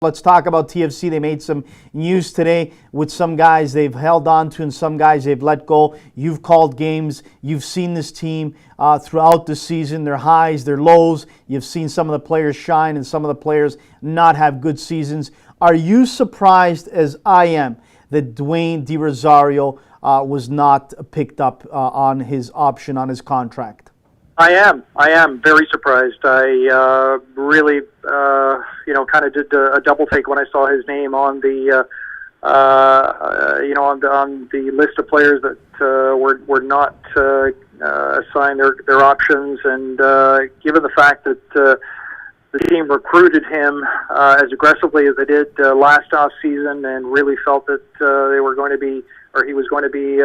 Let's talk about TFC. They made some news today with some guys they've held on to and some guys they've let go. You've called games. You've seen this team throughout the season, their highs, their lows. You've seen some of the players shine and some of the players not have good seasons. Are you surprised, as I am, that Dwayne De Rosario was not picked up on his option on his contract? I am very surprised. I really, kind of did a double take when I saw his name on the, on the list of players that were not assigned their options, and given the fact that the team recruited him as aggressively as they did last off season, and really felt that they were going to be, or he was going to be.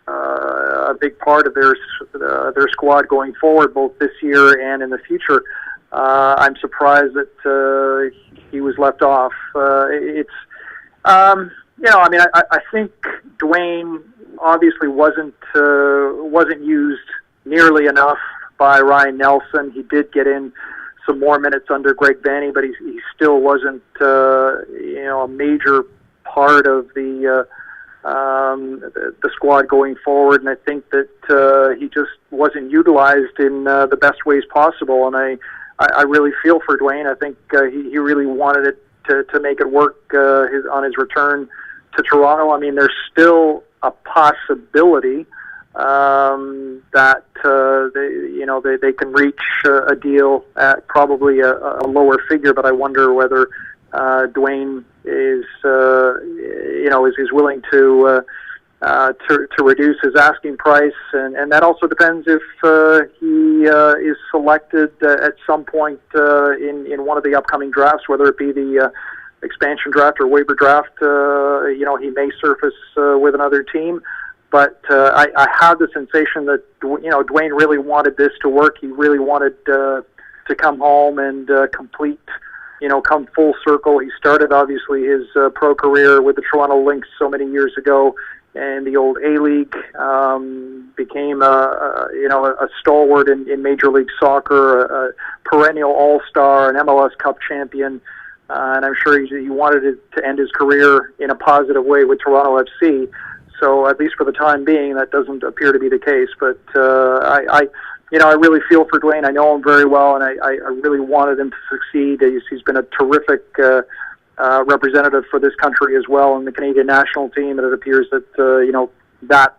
A big part of their squad going forward, both this year and in the future. I'm surprised that he was left off. I think Dwayne obviously wasn't used nearly enough by Ryan Nelson. He did get in some more minutes under Greg Vanney, but he still wasn't a major part of the squad going forward, and I think that he just wasn't utilized in the best ways possible. And I really feel for Dwayne. I think he really wanted it to make it work on his return to Toronto. I mean, there's still a possibility that they can reach a deal at probably a lower figure, but I wonder whether Dwayne is willing to reduce his asking price, and that also depends if he is selected at some point in one of the upcoming drafts, whether it be the expansion draft or waiver draft. He may surface with another team, but I have the sensation that Dwayne really wanted this to work. He really wanted to come home and complete. Come full circle. He started, obviously, his pro career with the Toronto Lynx so many years ago in the old A-League, became a stalwart in Major League Soccer, a perennial all-star, an MLS Cup champion, and I'm sure he wanted to end his career in a positive way with Toronto FC. So at least for the time being, that doesn't appear to be the case. But I really feel for Dwayne. I know him very well, and I really wanted him to succeed. He's been a terrific representative for this country as well in the Canadian national team, and it appears that that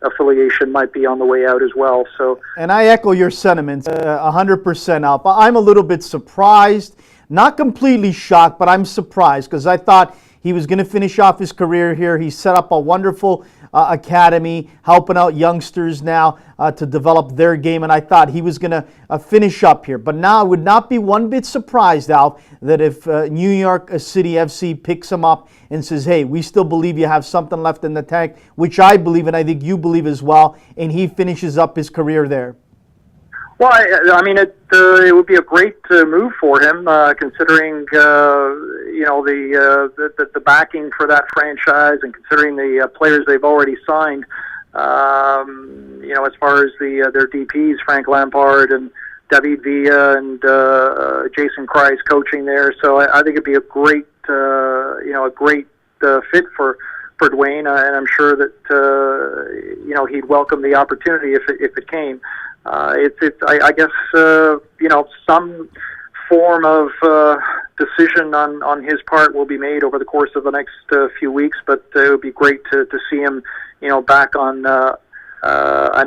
affiliation might be on the way out as well. So, and I echo your sentiments 100% out. But I'm a little bit surprised, not completely shocked, but I'm surprised because I thought he was going to finish off his career here. He set up a wonderful academy, helping out youngsters now to develop their game, and I thought he was going to finish up here. But now I would not be one bit surprised, Al, that if New York City FC picks him up and says, hey, we still believe you have something left in the tank, which I believe and I think you believe as well, and he finishes up his career there. Well, I mean, it would be a great move for him, considering the backing for that franchise, and considering the players they've already signed. As far as their DPs, Frank Lampard and David Villa and Jason Kreis coaching there. So I think it'd be a great fit for Dwayne, and I'm sure that he'd welcome the opportunity if it came. I guess some form of decision on his part will be made over the course of the next few weeks, but it would be great to see him back on an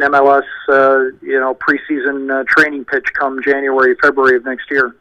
MLS preseason training pitch come January, February of next year.